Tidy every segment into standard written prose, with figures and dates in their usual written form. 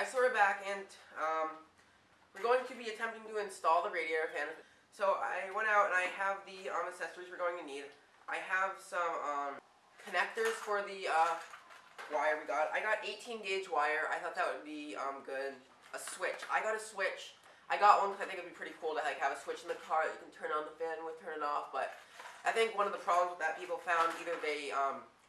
guys, so we're back, and we're going to be attempting to install the radiator fan. So I went out and I have the accessories we're going to need. I have some connectors for the wire we got. I got 18 gauge wire. I thought that would be good. A switch. I got a switch. I got one because I think it would be pretty cool to have a switch in the car that you can turn on the fan with, turn it off. But I think one of the problems that people found, either they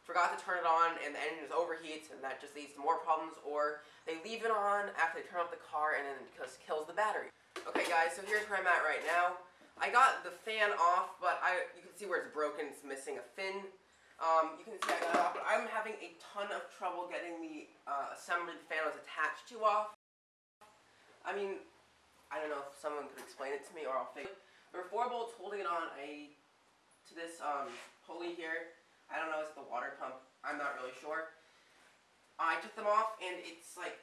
forgot to turn it on and the engine just overheats and that just leads to more problems, or they leave it on after they turn off the car and then it just kills the battery. Okay guys, so here's where I'm at right now. I got the fan off, but you can see where it's broken. It's missing a fin. You can see I got it off, but I'm having a ton of trouble getting the assembly the fan was attached to off. I mean, I don't know if someone could explain it to me, or I'll figure it. There were 4 bolts holding it on to this pulley here. I don't know, is it the water pump? I'm not really sure. I took them off and it's like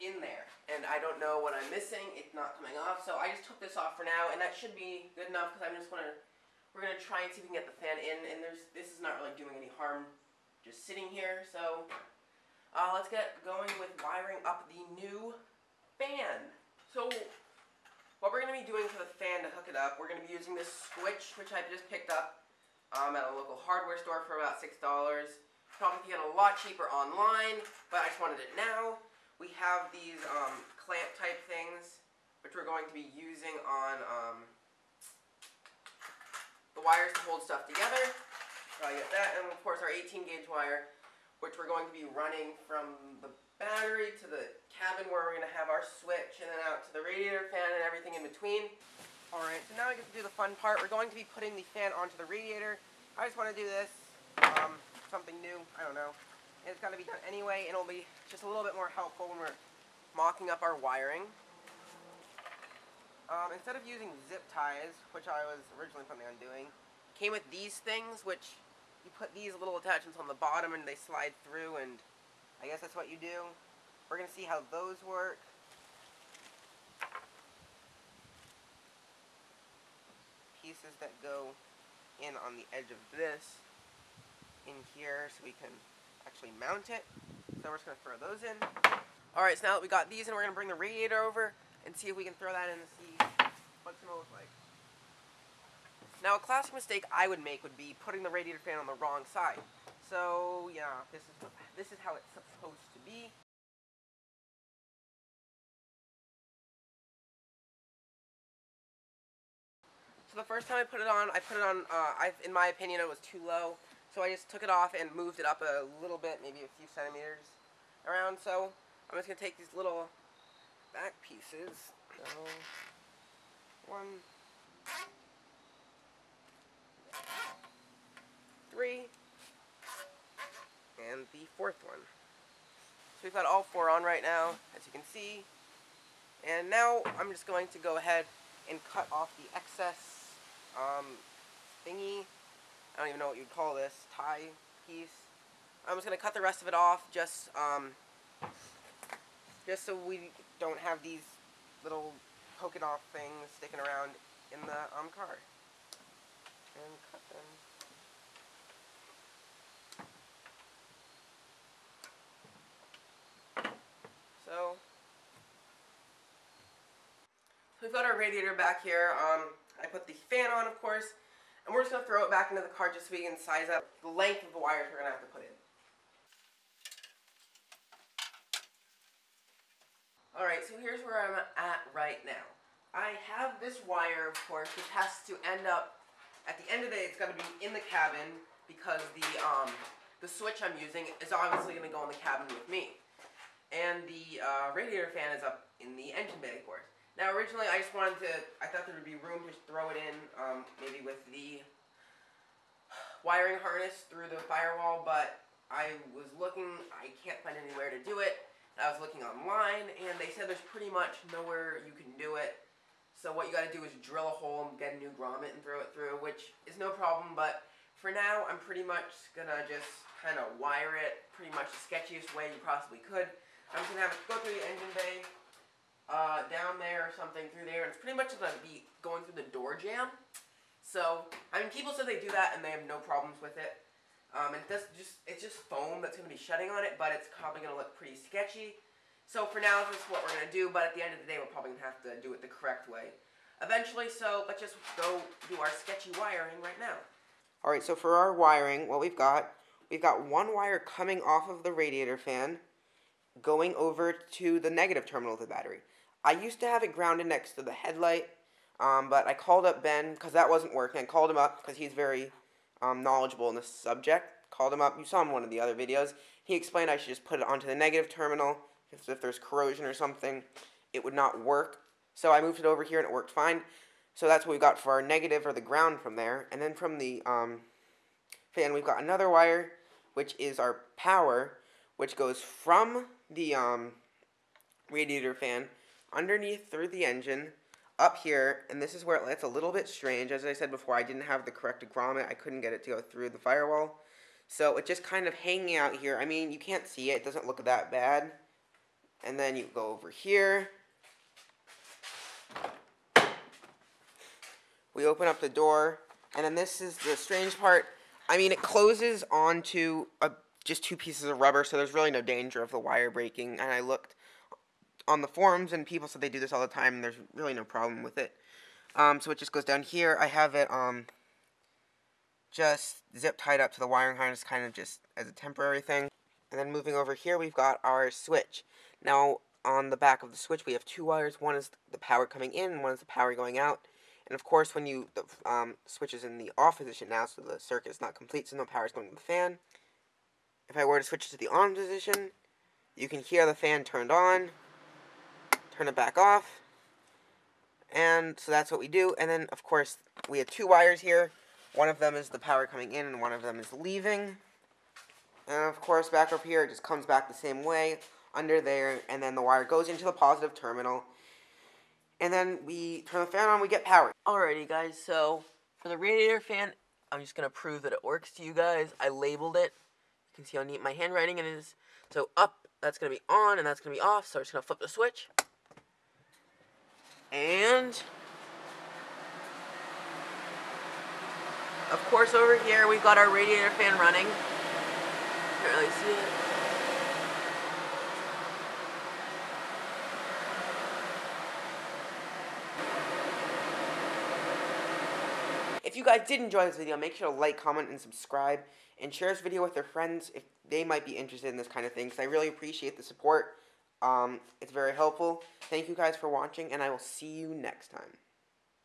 in there, and I don't know what I'm missing. It's not coming off, so I just took this off for now, and that should be good enough because we're gonna try and see if we can get the fan in, and this is not really doing any harm just sitting here. So let's get going with wiring up the new fan. So what we're gonna be doing for the fan to hook it up, we're gonna be using this switch, which I just picked up at a local hardware store for about $6. Probably get a lot cheaper online, but I just wanted it now. We have these clamp type things, which we're going to be using on the wires to hold stuff together. So I get that, and of course our 18 gauge wire, which we're going to be running from the battery to the cabin where we're going to have our switch, and then out to the radiator fan and everything in between. Alright, so now we get to do the fun part. We're going to be putting the fan onto the radiator. I just want to do this, something new, I don't know. And it's got to be done anyway, and it'll be just a little bit more helpful when we're mocking up our wiring. Instead of using zip ties, which I was originally planning on doing, came with these things, which you put these little attachments on the bottom and they slide through, and I guess that's what you do. We're going to see how those work. Pieces that go in on the edge of this in here so we can actually mount it. So we're just going to throw those in. Alright, so now that we got these in, we're going to bring the radiator over and see if we can throw that in and see what it's going to look like. Now a classic mistake I would make would be putting the radiator fan on the wrong side. So yeah, this is how it's supposed to be. So the first time I put it on, in my opinion, it was too low. So I just took it off and moved it up a little bit, maybe a few centimeters around. So I'm just going to take these little back pieces. So, 1, 3, and the 4th one. So we've got all 4 on right now, as you can see. And now I'm just going to go ahead and cut off the excess thingy. I don't even know what you'd call this, tie piece. I'm just going to cut the rest of it off, just so we don't have these little poking off things sticking around in the car. And cut them. So we've got our radiator back here. I put the fan on, of course, and we're just going to throw it back into the car just so we can size up the length of the wires we're going to have to put in. Alright, so here's where I'm at right now. I have this wire, of course, which has to end up, at the end of the day, it's got to be in the cabin, because the switch I'm using is obviously going to go in the cabin with me. And the radiator fan is up in the engine bay, of course. Now, originally, I thought there would be room to throw it in, maybe with the wiring harness through the firewall, but I was looking, I can't find anywhere to do it. I was looking online, and they said there's pretty much nowhere you can do it. So what you gotta do is drill a hole and get a new grommet and throw it through, which is no problem, but for now, I'm pretty much gonna just kind of wire it pretty much the sketchiest way you possibly could. I'm just gonna have it go through the engine bay, down there or something through there, and it's pretty much going to be going through the door jamb. So, I mean, people said they do that and they have no problems with it. It's just foam that's going to be shedding on it, but it's probably going to look pretty sketchy. So for now, this is what we're going to do, but at the end of the day, we're probably going to have to do it the correct way eventually, so let's just go do our sketchy wiring right now. Alright, so for our wiring, what we've got one wire coming off of the radiator fan, going over to the negative terminal of the battery. I used to have it grounded next to the headlight, but I called up Ben, because that wasn't working. I called him up, because he's very knowledgeable in this subject. Called him up, you saw him in one of the other videos. He explained I should just put it onto the negative terminal, because if there's corrosion or something, it would not work. So I moved it over here and it worked fine. So that's what we got for our negative, or the ground, from there. And then from the fan, we've got another wire, which is our power, which goes from the radiator fan underneath through the engine up here, and this is where it's a little bit strange. As I said before, I didn't have the correct grommet. I couldn't get it to go through the firewall, so it's just kind of hanging out here. I mean, you can't see it. It doesn't look that bad. And then you go over here. We open up the door, and then this is the strange part. I mean, it closes onto just two pieces of rubber, so there's really no danger of the wire breaking. And I looked on the forums, and people said they do this all the time, and there's really no problem with it. So it just goes down here. I have it just zip tied up to the wiring harness, kind of just as a temporary thing. And then moving over here, we've got our switch. Now, on the back of the switch, we have two wires. One is the power coming in, and one is the power going out. And of course, when the switch is in the off position now, so the circuit is not complete, so no power is going to the fan. If I were to switch it to the on position, you can hear the fan turned on, turn it back off, and so that's what we do. And then, of course, we have two wires here. One of them is the power coming in, and one of them is leaving. And of course, back up here, it just comes back the same way, under there, and then the wire goes into the positive terminal. And then we turn the fan on, we get power. Alrighty guys, so for the radiator fan, I'm just going to prove that it works to you guys. I labeled it. You can see how neat my handwriting is. So up, that's going to be on, and that's going to be off. So I'm just going to flip the switch. And of course over here, we've got our radiator fan running. Can't really see it. If you guys did enjoy this video, make sure to like, comment, and subscribe, and share this video with their friends if they might be interested in this kind of thing, because I really appreciate the support. It's very helpful. Thank you guys for watching, and I will see you next time.